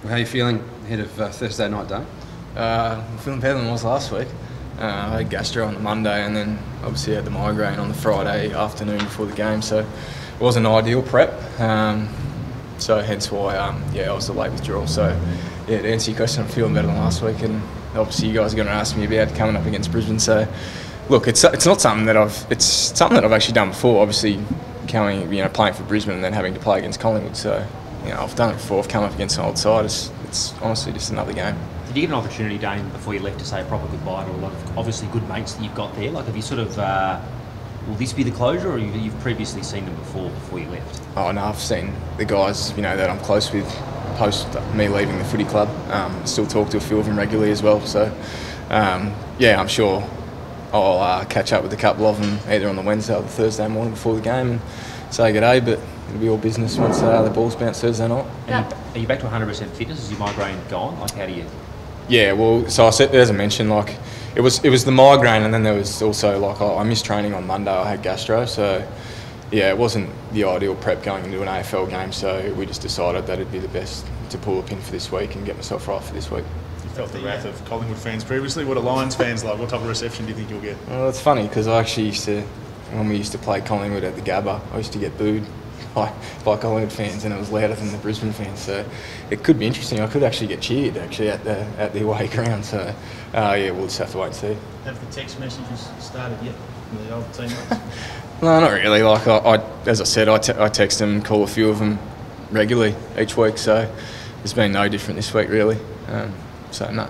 How are you feeling ahead of Thursday night, Dayne? I'm feeling better than I was last week. I had gastro on the Monday and then obviously had the migraine on the Friday afternoon before the game, so it wasn't ideal prep. So hence why I was a late withdrawal. So yeah, to answer your question, I'm feeling better than last week, and obviously you guys are going to ask me about coming up against Brisbane. So look, it's not something that I've actually done before. Obviously, playing for Brisbane and then having to play against Collingwood. So I've done it before. I've come up against an old side. It's honestly just another game. Did you get an opportunity, Dayne, before you left to say a proper goodbye to a lot of obviously good mates that you've got there? Like, have you sort of, will this be the closure, or you've previously seen them before you left? Oh no, I've seen the guys, that I'm close with post me leaving the footy club. Still talk to a few of them regularly as well. So, I'm sure I'll catch up with a couple of them either on the Wednesday or the Thursday morning before the game and say good day, but it'll be all business once the ball's bounced Thursday night. Are you back to 100% fitness? Is your migraine gone? Like, how do you... Yeah, well, so I said, as I mentioned, like it was the migraine, and then there was also like I missed training on Monday. I had gastro, so yeah, it wasn't the ideal prep going into an AFL game. So we just decided that it'd be the best to pull a pin for this week and get myself right for this week. You felt the wrath of Collingwood fans previously. What are Lions fans like? What type of reception do you think you'll get? Well, it's funny because I actually when we used to play Collingwood at the Gabba, I used to get booed by Collingwood fans, and it was louder than the Brisbane fans. So it could be interesting. I could actually get cheered at the away ground. So we'll just have to wait and see. Have the text messages started yet from the old teammates? No, not really. Like as I said, I text them, call a few of them regularly each week. So it's been no different this week, really. So no.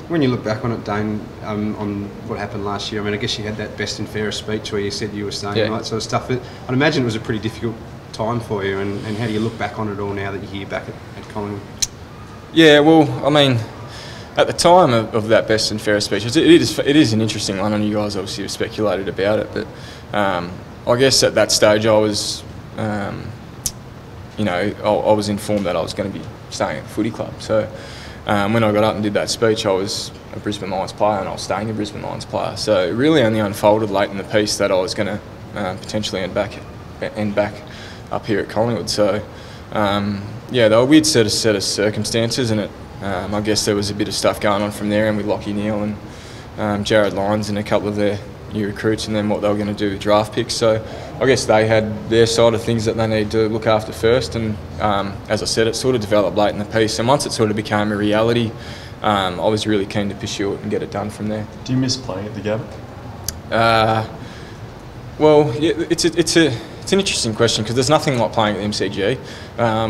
When you look back on it, Dayne, on what happened last year, I mean, I guess you had that best and fairest speech where you said you were staying and all that sort of stuff. I'd imagine it was a pretty difficult time for you, and how do you look back on it all now that you're here back at Collingwood? Yeah, well, I mean, at the time of that best and fairest speech, it is an interesting one, and you guys obviously have speculated about it, but I guess at that stage I was, I was informed that I was going to be staying at the footy club. So when I got up and did that speech, I was a Brisbane Lions player, and I was staying a Brisbane Lions player. So it really only unfolded late in the piece that I was going to potentially end back up here at Collingwood. So they were weird set of circumstances, and I guess there was a bit of stuff going on from there, and with Lachie Neale and Jared Lyons and a couple of their new recruits, and then what they were going to do with draft picks. So I guess they had their side of things that they need to look after first, and as I said, it sort of developed late in the piece, and once it sort of became a reality, I was really keen to pursue it and get it done from there. Do you miss playing at the Gabba? Well, yeah, it's an interesting question because there's nothing like playing at the MCG.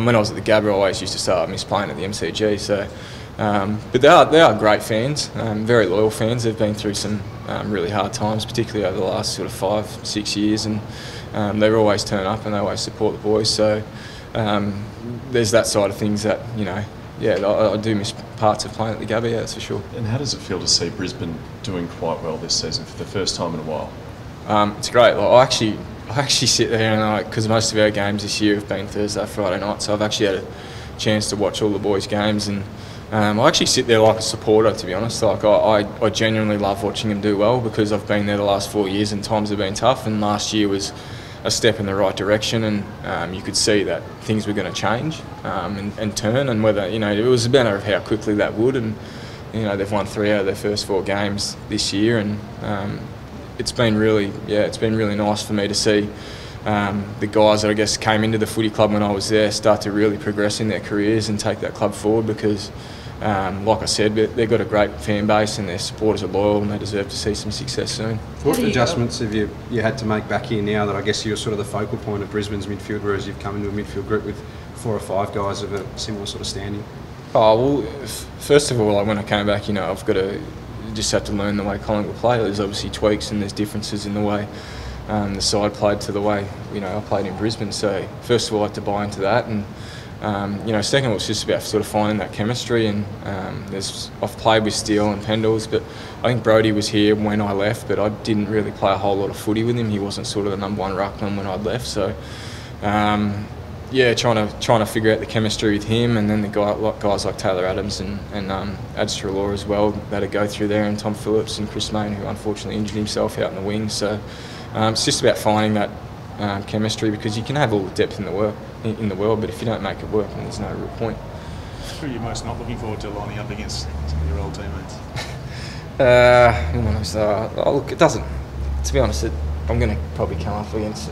When I was at the Gabba, I always used to say I miss playing at the MCG. So, but they are great fans, very loyal fans. They've been through some really hard times, particularly over the last sort of 5-6 years, and they always turn up and they always support the boys. So there's that side of things that I do miss parts of playing at the Gabba. Yeah, that's for sure. And how does it feel to see Brisbane doing quite well this season for the first time in a while? It's great. Like, I actually sit there and because most of our games this year have been Thursday, Friday night, so I've actually had a chance to watch all the boys' games, and I actually sit there like a supporter, to be honest. Like I genuinely love watching them do well because I've been there the last 4 years and times have been tough, and last year was a step in the right direction, and you could see that things were going to change and turn, and whether it was a matter of how quickly that would, and they've won 3 out of their first 4 games this year, and it's been really nice for me to see the guys that I guess came into the footy club when I was there start to really progress in their careers and take that club forward because, like I said, they've got a great fan base and their supporters are loyal and they deserve to see some success soon. What adjustments have you had to make back here now that I guess you're sort of the focal point of Brisbane's midfield, whereas you've come into a midfield group with 4 or 5 guys of a similar sort of standing? Oh, well, first of all, when I came back, I've got to just have to learn the way Collingwood play. There's obviously tweaks and there's differences in the way the side played to the way I played in Brisbane. So first of all, I had to buy into that, and second of all, it's just about sort of finding that chemistry. And I've played with Steele and Pendles, but I think Brodie was here when I left, but I didn't really play a whole lot of footy with him. He wasn't sort of the number 1 ruckman when I'd left. So trying to figure out the chemistry with him, and then the guys like Taylor Adams and Adster Law as well that go through there, and Tom Phillips and Chris Mayne, who unfortunately injured himself out in the wings. So it's just about finding that chemistry, because you can have all the depth in the world, but if you don't make it work, then there's no real point. Who are you most not looking forward to lining up against some of your old teammates? Look, it doesn't. To be honest, I'm going to probably come up against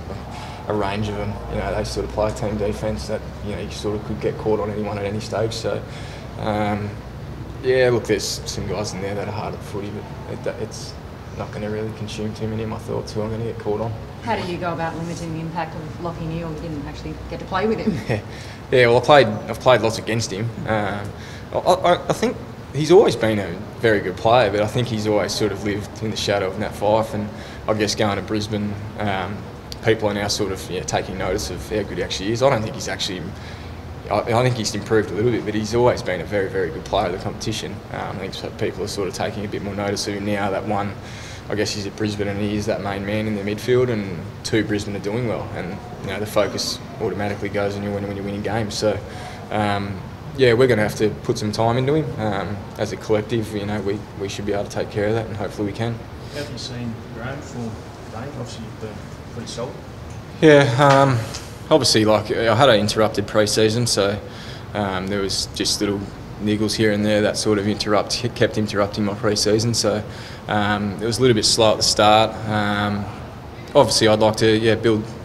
a range of them. You know, they sort of play team defence that you sort of could get caught on anyone at any stage. So, yeah, look, there's some guys in there that are hard at footy, but it's not going to really consume too many of my thoughts who I'm going to get caught on. How do you go about limiting the impact of Lachie Neale? You didn't actually get to play with him. Yeah. Well, I've played lots against him. I think he's always been a very good player, but I think he's always sort of lived in the shadow of Nat Fyfe, and I guess going to Brisbane, people are now sort of taking notice of how good he actually is. I don't think he's actually. I think he's improved a little bit, but he's always been a very, very good player of the competition. I think people are sort of taking a bit more notice of him now that one, I guess he's at Brisbane and he is that main man in the midfield, and two, Brisbane are doing well, and the focus automatically goes on you when you're winning games. So, yeah, we're going to have to put some time into him. As a collective, we should be able to take care of that, and hopefully we can. How have you seen your own form, Dayne? Obviously, you've been pretty solid. Yeah. Obviously, like I had an interrupted pre-season, so there was just little niggles here and there that sort of kept interrupting my pre-season. So it was a little bit slow at the start. Obviously, I'd like to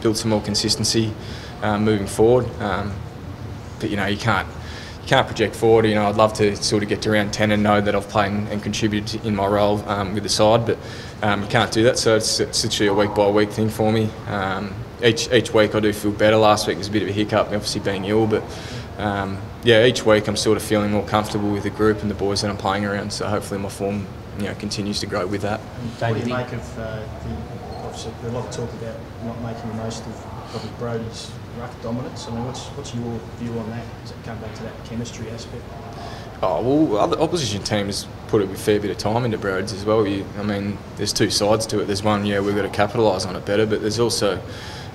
build some more consistency moving forward. But you can't project forward. I'd love to sort of get to around 10 and know that I've played and contributed in my role with the side, but you can't do that. So it's literally a week by week thing for me. Each week I do feel better. Last week was a bit of a hiccup, obviously being ill, but yeah, each week I'm sort of feeling more comfortable with the group and the boys that I'm playing around. So hopefully my form, continues to grow with that. What do you make of obviously a lot of talk about not making the most of probably Brodie's ruck dominance? I mean, what's your view on that? Does it come back to that chemistry aspect? Oh, well, other opposition teams put a fair bit of time into Broads as well. There's two sides to it. There's one, we've got to capitalise on it better, but there's also,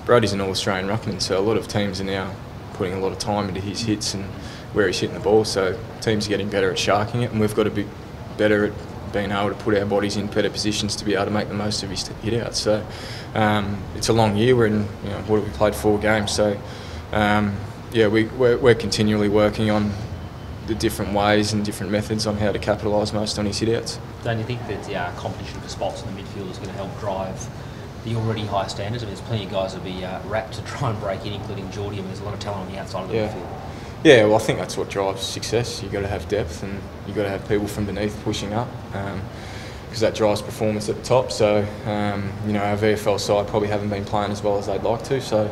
Brodie's an All-Australian ruckman, so a lot of teams are now putting a lot of time into his hits and where he's hitting the ball, so teams are getting better at sharking it, and we've got to be better at being able to put our bodies in better positions to be able to make the most of his hit out. So it's a long year. We're in, what have we played, 4 games, so yeah, we're continually working on the different ways and different methods on how to capitalise most on his hit-outs. Don't you think that the competition for spots in the midfield is going to help drive the already high standards? There's plenty of guys that will be rapt to try and break in, including Geordie. There's a lot of talent on the outside of the midfield. Yeah, well, I think that's what drives success. You've got to have depth, and you've got to have people from beneath pushing up, because that drives performance at the top. So, our VFL side probably haven't been playing as well as they'd like to, so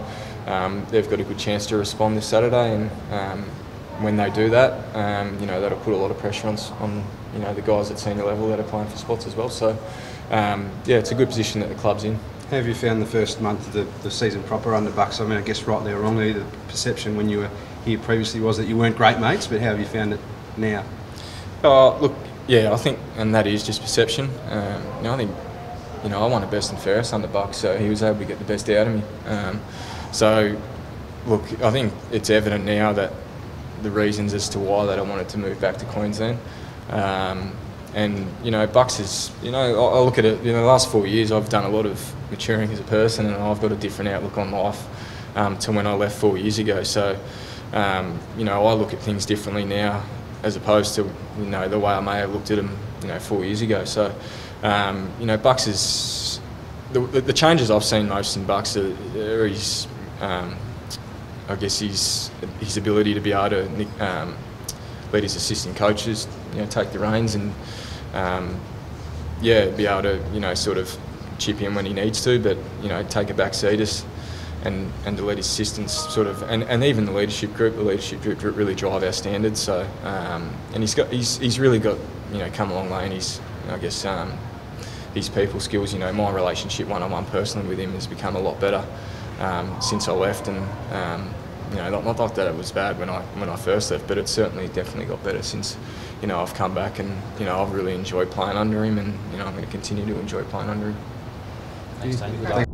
they've got a good chance to respond this Saturday, and when they do that, that'll put a lot of pressure on the guys at senior level that are playing for spots as well. So, yeah, it's a good position that the club's in. How have you found the first month of the season proper under Bucks? I mean, I guess rightly or wrongly, the perception when you were here previously was that you weren't great mates, but how have you found it now? Look, yeah, I think, and that is just perception. I think, I won the best and fairest under Bucks, so he was able to get the best out of me. So, look, I think it's evident now that the reasons as to why that I wanted to move back to Queensland. And Bucks is, I look at it, the last 4 years I've done a lot of maturing as a person, and I've got a different outlook on life to when I left 4 years ago. So, I look at things differently now as opposed to, the way I may have looked at them, 4 years ago. So, Bucks is, the changes I've seen most in Bucks are his, I guess his ability to be able to lead his assistant coaches, take the reins and, be able to, sort of chip in when he needs to, but, take a back seat and to let his assistants sort of, and even the leadership group really drive our standards. So, and he's really got, come a long way, and I guess, his people skills, my relationship one-on-one personally with him has become a lot better since I left, and not that it was bad when I first left, but it's definitely got better since I've come back, and I've really enjoyed playing under him, and I'm going to continue to enjoy playing under him. Thanks, Dayne.